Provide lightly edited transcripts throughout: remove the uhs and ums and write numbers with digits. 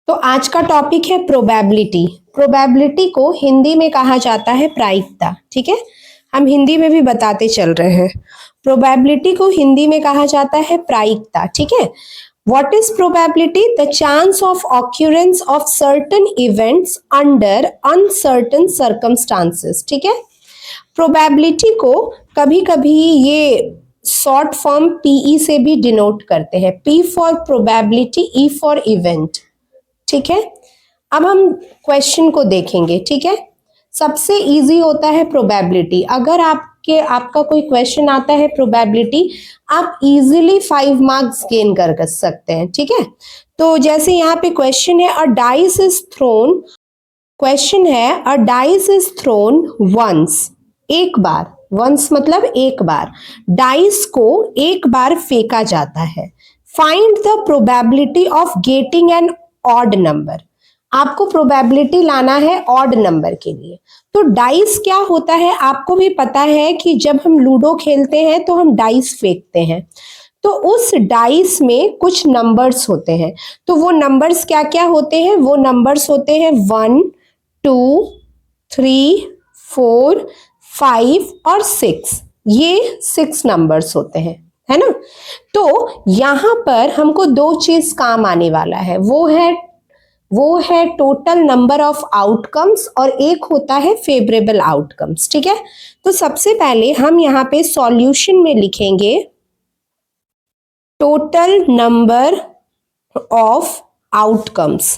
तो आज का टॉपिक है प्रोबेबिलिटी। प्रोबेबिलिटी को हिंदी में कहा जाता है प्रायिकता। ठीक है, हम हिंदी में भी बताते चल रहे हैं। प्रोबेबिलिटी को हिंदी में कहा जाता है प्रायिकता। ठीक है, what is probability? The chance of occurrence of certain events under uncertain circumstances. ठीक है, प्रोबेबिलिटी को कभी कभी ये शॉर्ट फॉर्म पीई से भी डिनोट करते हैं। P for probability, E for event. ठीक है, अब हम क्वेश्चन को देखेंगे। ठीक है, सबसे इजी होता है प्रोबेबिलिटी। अगर आपका कोई क्वेश्चन आता है प्रोबेबिलिटी, आप इजीली 5 मार्क्स गेन कर सकते हैं। ठीक है, तो जैसे यहाँ पे क्वेश्चन है a dice is thrown. Question है a dice is thrown once, एक बार। वंस मतलब एक बार। डाइस को एक बार फेंका जाता है। Find the probability of getting an odd number. आपको प्रोबेबिलिटी लाना है ऑड नंबर के लिए। तो डाइस क्या होता है आपको भी पता है कि जब हम लूडो खेलते हैं तो हम डाइस फेंकते हैं, तो उस डाइस में कुछ नंबर्स होते हैं। तो वो नंबर्स क्या क्या होते हैं? वो नंबर्स होते हैं 1, 2, 3, 4, 5 और 6। ये 6 नंबर्स होते हैं, है ना। तो यहां पर हमको 2 चीज काम आने वाला है। वो है टोटल नंबर ऑफ आउटकम्स और एक होता है फेवरेबल आउटकम्स। ठीक है, तो सबसे पहले हम यहाँ पे सॉल्यूशन में लिखेंगे टोटल नंबर ऑफ आउटकम्स।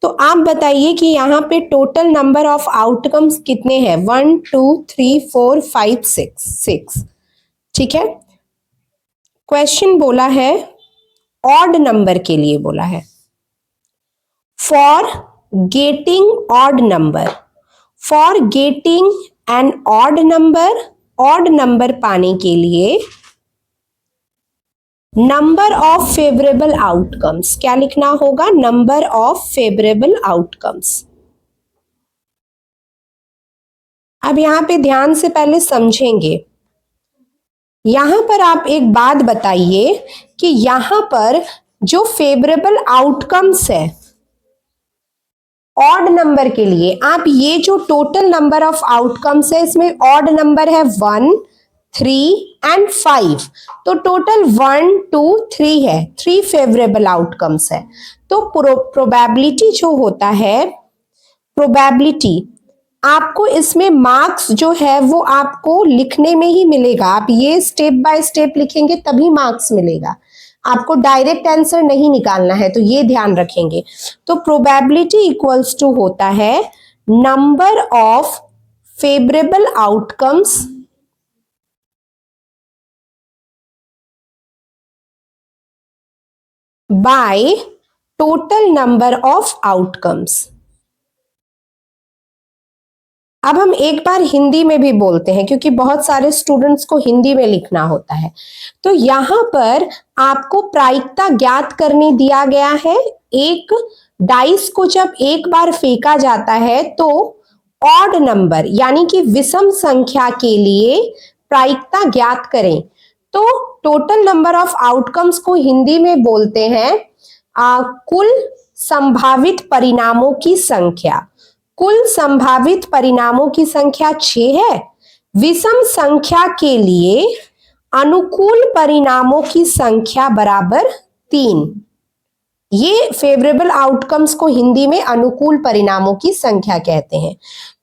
तो आप बताइए कि यहाँ पे टोटल नंबर ऑफ आउटकम्स कितने हैं? 1, 2, 3, 4, 5, 6। ठीक है, क्वेश्चन बोला है ऑड नंबर के लिए बोला है। For getting odd number, for getting an odd number पाने के लिए नंबर ऑफ फेवरेबल आउटकम्स, क्या लिखना होगा? Number of favourable outcomes. अब यहां पे ध्यान से पहले समझेंगे। यहां पर आप एक बात बताइए कि यहां पर जो फेवरेबल आउटकम्स है ऑड नंबर के लिए, आप ये जो टोटल नंबर ऑफ आउटकम्स है इसमें ऑड नंबर है 1, 3 एंड 5। तो टोटल 1, 2, 3 है, 3 फेवरेबल आउटकम्स है। तो प्रोबेबिलिटी जो होता है, प्रोबेबिलिटी आपको इसमें मार्क्स जो है वो आपको लिखने में ही मिलेगा। आप ये स्टेप बाय स्टेप लिखेंगे तभी मार्क्स मिलेगा, आपको डायरेक्ट आंसर नहीं निकालना है, तो ये ध्यान रखेंगे। तो प्रोबेबिलिटी इक्वल्स टू होता है number of favourable outcomes by total number of outcomes. अब हम एक बार हिंदी में भी बोलते हैं क्योंकि बहुत सारे स्टूडेंट्स को हिंदी में लिखना होता है। तो यहां पर आपको प्रायिकता ज्ञात करने दिया गया है। एक डाइस को जब एक बार फेंका जाता है तो ऑड नंबर यानी कि विषम संख्या के लिए प्रायिकता ज्ञात करें। तो टोटल नंबर ऑफ आउटकम्स को हिंदी में बोलते हैं कुल संभावित परिणामों की संख्या। कुल संभावित परिणामों की संख्या 6 है। विषम संख्या के लिए अनुकूल परिणामों की संख्या बराबर 3। ये फेवरेबल आउटकम्स को हिंदी में अनुकूल परिणामों की संख्या कहते हैं।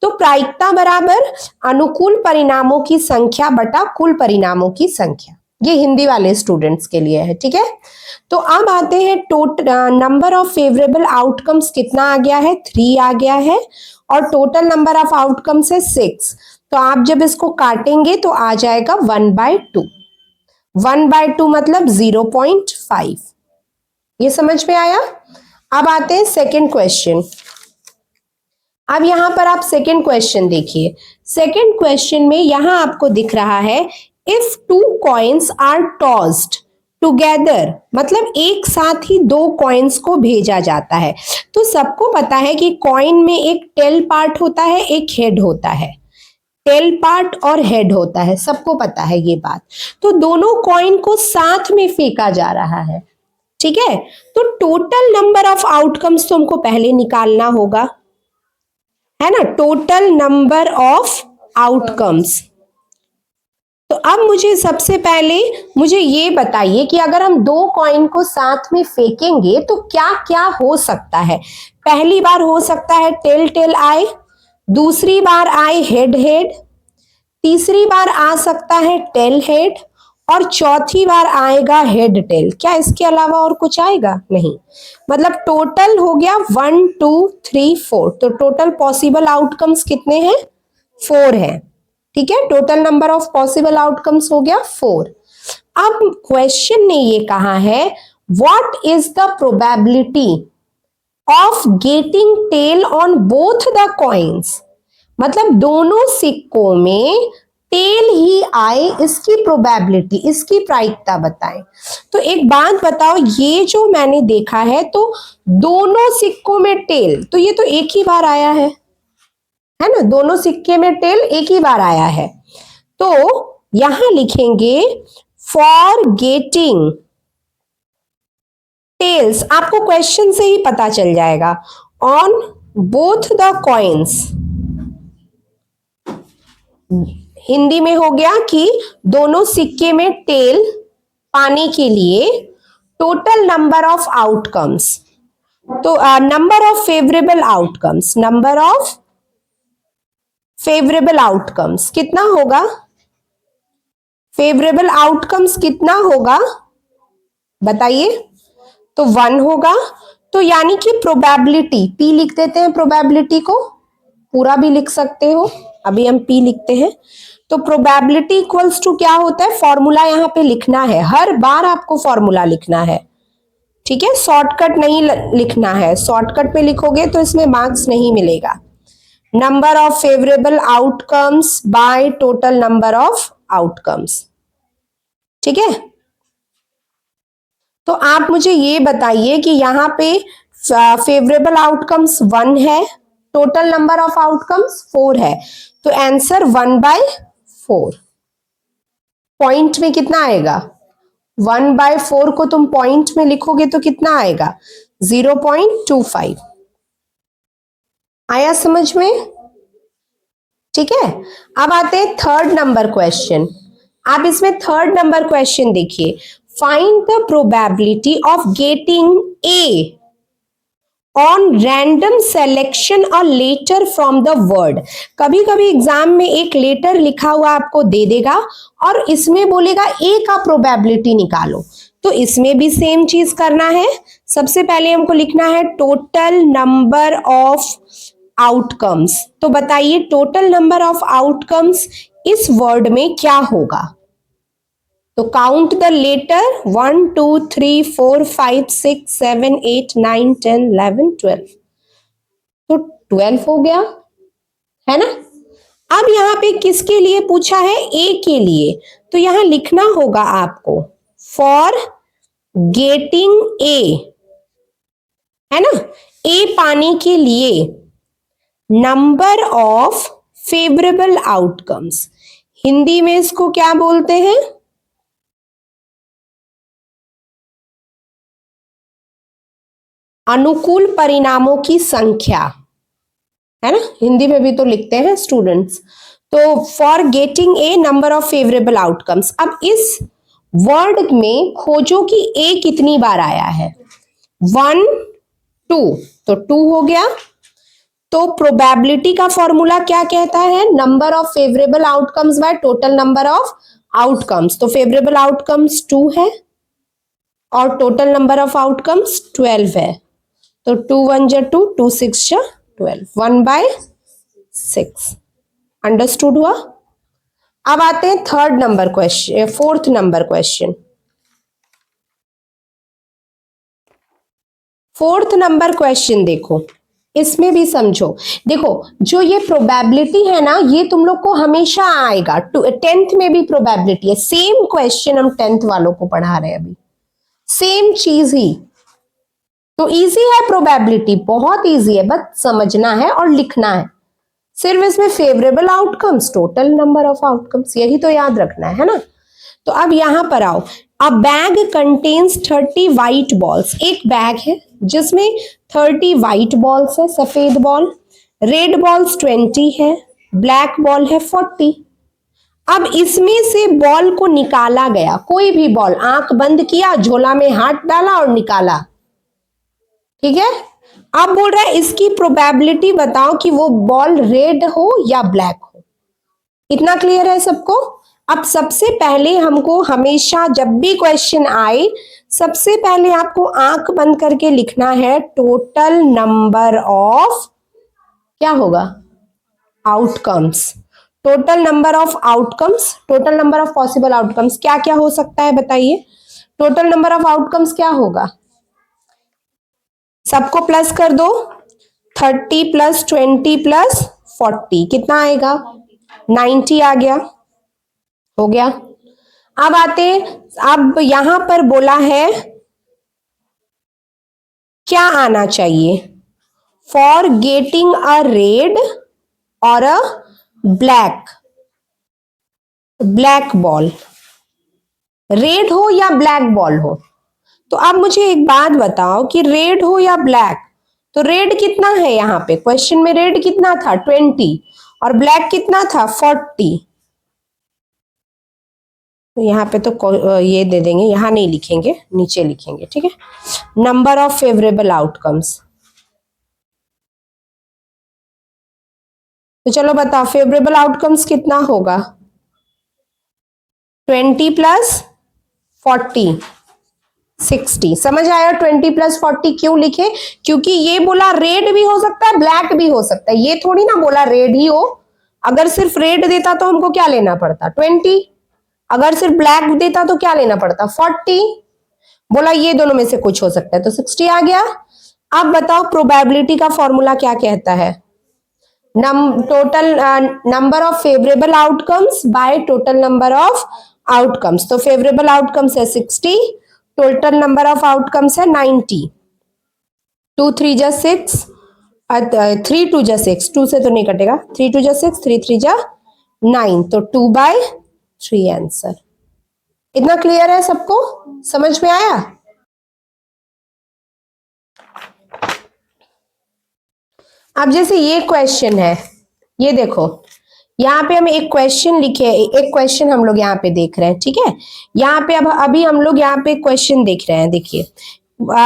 तो प्रायिकता बराबर अनुकूल परिणामों की संख्या बटा कुल परिणामों की संख्या। ये हिंदी वाले स्टूडेंट्स के लिए है। ठीक है, तो अब आते हैं total number of favourable outcomes कितना आ गया है? 3 आ गया है और टोटल नंबर ऑफ आउटकम्स है 6। तो आप जब इसको काटेंगे तो आ जाएगा 1/2। 1/2 मतलब 0.5। ये समझ में आया? अब आते हैं सेकेंड क्वेश्चन। अब यहां पर आप सेकेंड क्वेश्चन देखिए। सेकेंड क्वेश्चन में यहां आपको दिख रहा है if 2 coins are tossed together, मतलब एक साथ ही 2 कॉइन्स को भेजा जाता है। तो सबको पता है कि कॉइन में एक टेल पार्ट होता है, एक हेड होता है। टेल पार्ट और हेड होता है, सबको पता है ये बात। तो दोनों कॉइन को साथ में फेंका जा रहा है। ठीक है। तो टोटल नंबर ऑफ आउटकम्स तो हमको पहले निकालना होगा, है ना, टोटल नंबर ऑफ आउटकम्स। तो अब मुझे सबसे पहले मुझे ये बताइए कि अगर हम दो कॉइन को साथ में फेंकेंगे तो क्या क्या हो सकता है। पहली बार हो सकता है टेल टेल आए, दूसरी बार आए हेड हेड, तीसरी बार आ सकता है टेल हेड, और चौथी बार आएगा हेड टेल। क्या इसके अलावा और कुछ आएगा? नहीं। मतलब टोटल हो गया 1 2 3 4। तो टोटल पॉसिबल आउटकम्स कितने हैं? 4 है। ठीक है, total number of possible outcomes हो गया 4। अब क्वेश्चन ने ये कहा है what is the probability of getting tail on both the coins. मतलब दोनों सिक्कों में टेल ही आए, इसकी प्रोबेबिलिटी, इसकी प्रायिकता बताएं। तो एक बात बताओ, ये जो मैंने देखा है तो दोनों सिक्कों में टेल, तो ये तो एक ही बार आया है ना, दोनों सिक्के में टेल एक ही बार आया है। तो यहां लिखेंगे फॉर गेटिंग टेल्स, आपको क्वेश्चन से ही पता चल जाएगा, on both the coins. Hindi में हो गया कि दोनों सिक्के में टेल पाने के लिए टोटल नंबर ऑफ आउटकम्स, तो number of favourable outcomes, number of favourable outcomes कितना होगा? फेवरेबल आउटकम्स कितना होगा बताइए? तो 1 होगा। तो यानी कि प्रोबेबिलिटी, पी लिख देते हैं, प्रोबेबिलिटी को पूरा भी लिख सकते हो, अभी हम पी लिखते हैं। तो प्रोबेबिलिटी इक्वल्स टू क्या होता है? फॉर्मूला यहाँ पे लिखना है, हर बार आपको फॉर्मूला लिखना है, ठीक है, शॉर्टकट नहीं लिखना है। शॉर्टकट में लिखोगे तो इसमें मार्क्स नहीं मिलेगा। Number of favourable outcomes by total number of outcomes, ठीक है। तो आप मुझे ये बताइए कि यहाँ पे फेवरेबल आउटकम्स 1 है, टोटल नंबर ऑफ आउटकम्स 4 है, तो आंसर 1/4। पॉइंट में कितना आएगा? 1/4 को तुम पॉइंट में लिखोगे तो कितना आएगा? 0.25। आया समझ में? ठीक है। अब आते हैं थर्ड नंबर क्वेश्चन। आप इसमें थर्ड नंबर क्वेश्चन देखिए, find the probability of getting a on random selection और लेटर फ्रॉम द वर्ड। कभी कभी एग्जाम में एक लेटर लिखा हुआ आपको दे देगा और इसमें बोलेगा ए का प्रोबेबिलिटी निकालो। तो इसमें भी सेम चीज करना है। सबसे पहले हमको लिखना है टोटल नंबर ऑफ आउटकम्स। तो बताइए टोटल नंबर ऑफ आउटकम्स इस वर्ड में क्या होगा? तो काउंट द लेटर 1 2 3 4 5 6 7 8 9 10 11 12। तो 12 हो गया, है ना। अब यहां पे किसके लिए पूछा है? ए के लिए। तो यहां लिखना होगा आपको फॉर गेटिंग ए, है ना, ए पाने के लिए number of favourable outcomes. Hindi में इसको क्या बोलते हैं? अनुकूल परिणामों की संख्या, है ना, हिंदी में भी तो लिखते हैं स्टूडेंट्स। तो for getting a number of favourable outcomes. अब इस वर्ड में खोजो कि ए कितनी बार आया है। 1 2, तो 2 हो गया। तो प्रोबेबिलिटी का फॉर्मूला क्या कहता है? Number of favourable outcomes by total number of outcomes. तो फेवरेबल आउटकम्स 2 है और टोटल नंबर ऑफ आउटकम्स 12 है। तो 2 1 जा 2, 2 6 जा 12, 1/6। अंडरस्टूड हुआ? अब आते हैं third number question, fourth number question. Fourth number question देखो, इसमें भी समझो। देखो जो ये प्रोबेबिलिटी है ना, ये तुम लोग को हमेशा आएगा। 10th में भी प्रोबेबिलिटी है। सेम क्वेश्चन हम 10th वालों को पढ़ा रहे हैं अभी, सेम चीज ही। तो इजी है प्रोबेबिलिटी, बहुत इजी है, बस समझना है और लिखना है। सिर्फ इसमें favourable outcomes, total number of outcomes, यही तो याद रखना है ना। तो अब यहां पर आओ, अ बैग कंटेन्स 30 व्हाइट बॉल्स, एक बैग है जिसमें 30 व्हाइट बॉल्स है, सफेद बॉल, रेड बॉल्स 20 है, ब्लैक बॉल है 40। अब इसमें से बॉल को निकाला गया, कोई भी बॉल, आंख बंद किया, झोला में हाथ डाला और निकाला, ठीक है। अब बोल रहा है इसकी प्रोबेबिलिटी बताओ कि वो बॉल रेड हो या ब्लैक हो। इतना क्लियर है सबको? अब सबसे पहले हमको हमेशा जब भी क्वेश्चन आए, सबसे पहले आपको आंख बंद करके लिखना है टोटल नंबर ऑफ, क्या होगा, outcomes. Total number of outcomes, total number of possible outcomes क्या क्या हो सकता है बताइए। टोटल नंबर ऑफ आउटकम्स क्या होगा, सबको प्लस कर दो, 30 प्लस 20 प्लस 40 कितना आएगा, 90 आ गया, हो गया। अब आते, अब यहां पर बोला है क्या आना चाहिए, फॉर गेटिंग अ रेड और अ ब्लैक बॉल, रेड हो या ब्लैक बॉल हो। तो अब मुझे एक बात बताओ कि रेड हो या ब्लैक, तो रेड कितना है यहाँ पे, क्वेश्चन में रेड कितना था 20 और ब्लैक कितना था 40। तो यहाँ पे तो ये दे देंगे, यहाँ नहीं लिखेंगे, नीचे लिखेंगे, ठीक है। नंबर ऑफ फेवरेबल आउटकम्स, तो चलो बताओ फेवरेबल आउटकम्स कितना होगा, 20 प्लस 40 60। समझ आया 20 प्लस 40 क्यों लिखे, क्योंकि ये बोला रेड भी हो सकता है ब्लैक भी हो सकता है, ये थोड़ी ना बोला रेड ही हो। अगर सिर्फ रेड देता तो हमको क्या लेना पड़ता 20, अगर सिर्फ ब्लैक देता तो क्या लेना पड़ता 40। बोला ये दोनों में से कुछ हो सकता है तो 60 आ गया। अब बताओ प्रोबेबिलिटी का फॉर्मूला क्या कहता है, total number of favourable outcomes by total number of outcomes. तो फेवरेबल आउटकम्स है 60, टोटल नंबर ऑफ आउटकम्स है 90। 2 3 जा 6, 3 2 जा 6, 2 से तो नहीं कटेगा, 3 2 जा 6, 3 3 जा 9, तो 2/3 आंसर। इतना क्लियर है सबको, समझ में आया। अब जैसे ये क्वेश्चन है, ये देखो यहाँ पे हम एक क्वेश्चन लिखे, एक क्वेश्चन हम लोग यहाँ पे देख रहे हैं, ठीक है। यहाँ पे अब अभी हम लोग यहाँ पे क्वेश्चन देख रहे हैं, देखिए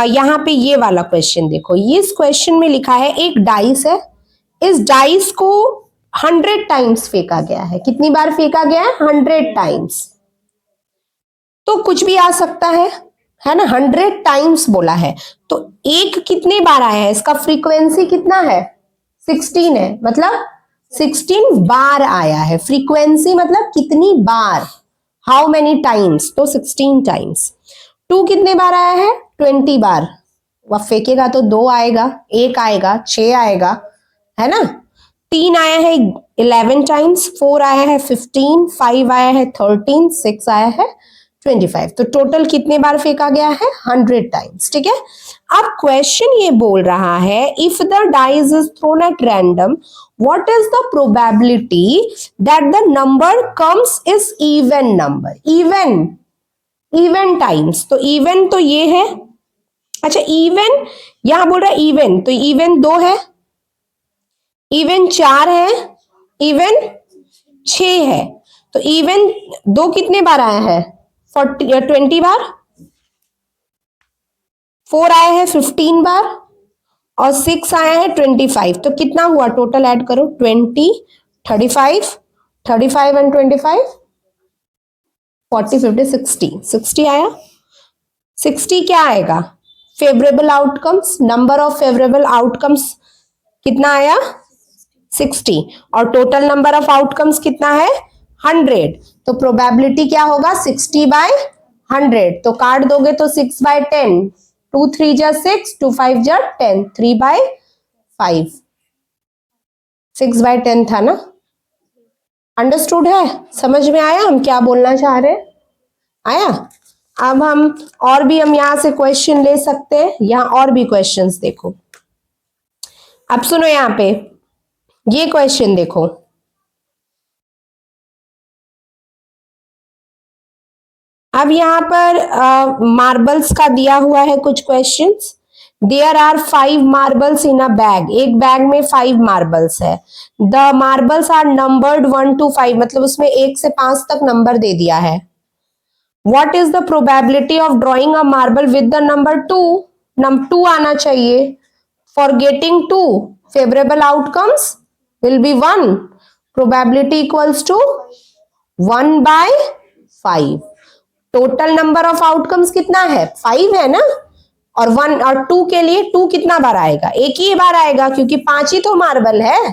यहाँ पे ये वाला क्वेश्चन देखो, इस क्वेश्चन में लिखा है एक डाइस है, इस डाइस को 100 टाइम्स फेंका गया है, कितनी बार फेंका गया है 100 टाइम्स, तो कुछ भी आ सकता है ना, 100 टाइम्स बोला है, तो एक कितने बार आया है, इसका फ्रीक्वेंसी कितना है 16 है, मतलब 16 बार आया है, फ्रीक्वेंसी मतलब कितनी बार, हाउ मेनी टाइम्स, तो 16 टाइम्स। 2 कितने बार आया है 20 बार, वह फेंकेगा तो 2 आएगा, 1 आएगा, 6 आएगा, है ना। 3 आया है 11 टाइम्स, 4 आया है 15, 5 आया है 13, 6 आया है 25, तो टोटल कितने बार फेंका गया है 100 टाइम्स, ठीक है। अब क्वेश्चन ये बोल रहा है if the dice is throne at random what is the probability that the number comes is even number, even times, तो इवन तो ये है, अच्छा इवन यहां बोल रहा है इवन, तो इवन 2 है, इवन 4 है, इवन 6 है, तो इवन 2 कितने बार आया है 20 बार, 4 आया है 15 बार और 6 आया है 25, तो कितना हुआ टोटल ऐड करो 20 35 35 एंड 25 40 50 60 60 आया। 60 क्या आएगा favourable outcomes, number of favourable outcomes कितना आया 60 और टोटल नंबर ऑफ आउटकम्स कितना है 100, तो प्रोबेबिलिटी क्या होगा 60/100, तो काट दोगे तो 6/10, 2 3 जा 6, 2 5 जा 10, 3/5, 6/10 था ना। अंडरस्टूड है, समझ में आया हम क्या बोलना चाह रहे हैं, आया। अब हम और भी हम यहां से क्वेश्चन ले सकते हैं, यहां और भी क्वेश्चंस देखो। अब सुनो यहां पे ये क्वेश्चन देखो, अब यहाँ पर मार्बल्स का दिया हुआ है कुछ questions. There are 5 marbles in a bag, एक बैग में 5 मार्बल्स है। The marbles are numbered 1 to 5, मतलब उसमें 1 से 5 तक नंबर दे दिया है। What is the probability of drawing a marble with the number 2? Number 2 आना चाहिए। For getting 2 favourable outcomes will be 1, probability equals to 1/5। Total number of outcomes कितना है? 5 है ना, और 1 और 2 के लिए 2 कितना बार आएगा? एक ही बार आएगा, क्योंकि 5 ही तो मार्बल है।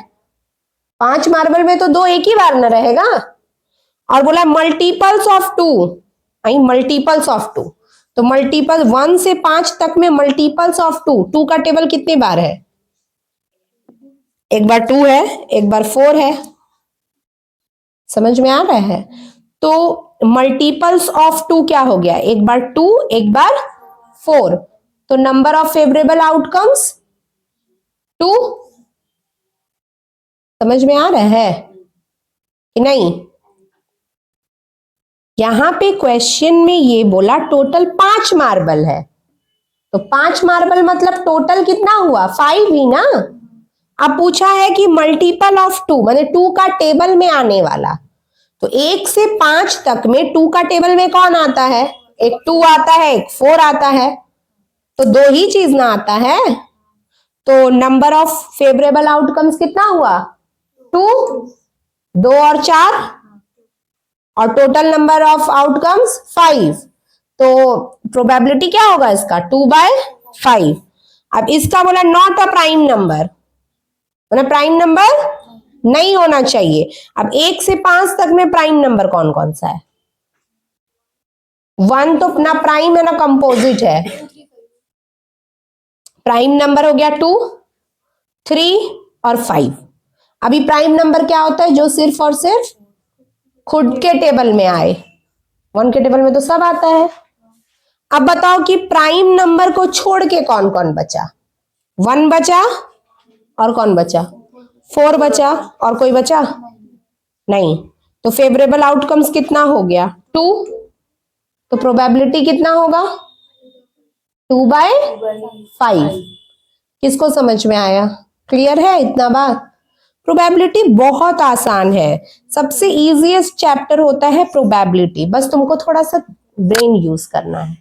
5 मार्बल में तो 2 एक ही बार न रहेगा। और बोला multiples of 2, I multiples of 2, तो मल्टीपल 1 से 5 तक में मल्टीपल्स ऑफ 2, 2 का टेबल कितनी बार है? एक बार 2 है, एक बार 4 है। समझ में आ रहा है? तो मल्टीपल्स ऑफ 2 क्या हो गया? एक बार 2, एक बार 4, तो नंबर ऑफ फेवरेबल आउटकम्स 2। समझ में आ रहा है कि नहीं? यहां पे क्वेश्चन में ये बोला टोटल 5 मार्बल है, तो 5 मार्बल मतलब टोटल कितना हुआ? 5 ही ना। अब पूछा है कि मल्टीपल ऑफ 2 माने 2 का टेबल में आने वाला, तो 1 से 5 तक में 2 का टेबल में कौन आता है? एक 2 आता है, एक 4 आता है, तो 2 ही चीज ना आता है। तो नंबर ऑफ फेवरेबल आउटकम्स कितना हुआ? 2, 2 और 4, और टोटल नंबर ऑफ आउटकम्स 5, तो प्रोबेबिलिटी क्या होगा इसका? 2/5। अब इसका बोला नॉट अ प्राइम नंबर, बोला प्राइम नंबर नहीं होना चाहिए। अब 1 से 5 तक में प्राइम नंबर कौन कौन सा है? 1 तो ना प्राइम है ना कंपोजिट है। प्राइम नंबर हो गया 2, 3 और 5। अभी प्राइम नंबर क्या होता है? जो सिर्फ और सिर्फ खुद के टेबल में आए। 1 के टेबल में तो सब आता है। अब बताओ कि प्राइम नंबर को छोड़ के कौन कौन बचा? 1 बचा, और कौन बचा? 4 बचा, और कोई बचा नहीं। तो फेवरेबल आउटकम्स कितना हो गया? 2। तो प्रोबेबिलिटी कितना होगा? 2/5। किसको समझ में आया? क्लियर है इतना बात? प्रोबेबिलिटी बहुत आसान है, सबसे इजीएस्ट चैप्टर होता है प्रोबेबिलिटी, बस तुमको थोड़ा सा ब्रेन यूज करना है।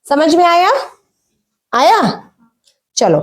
समझ में आया? आया? चलो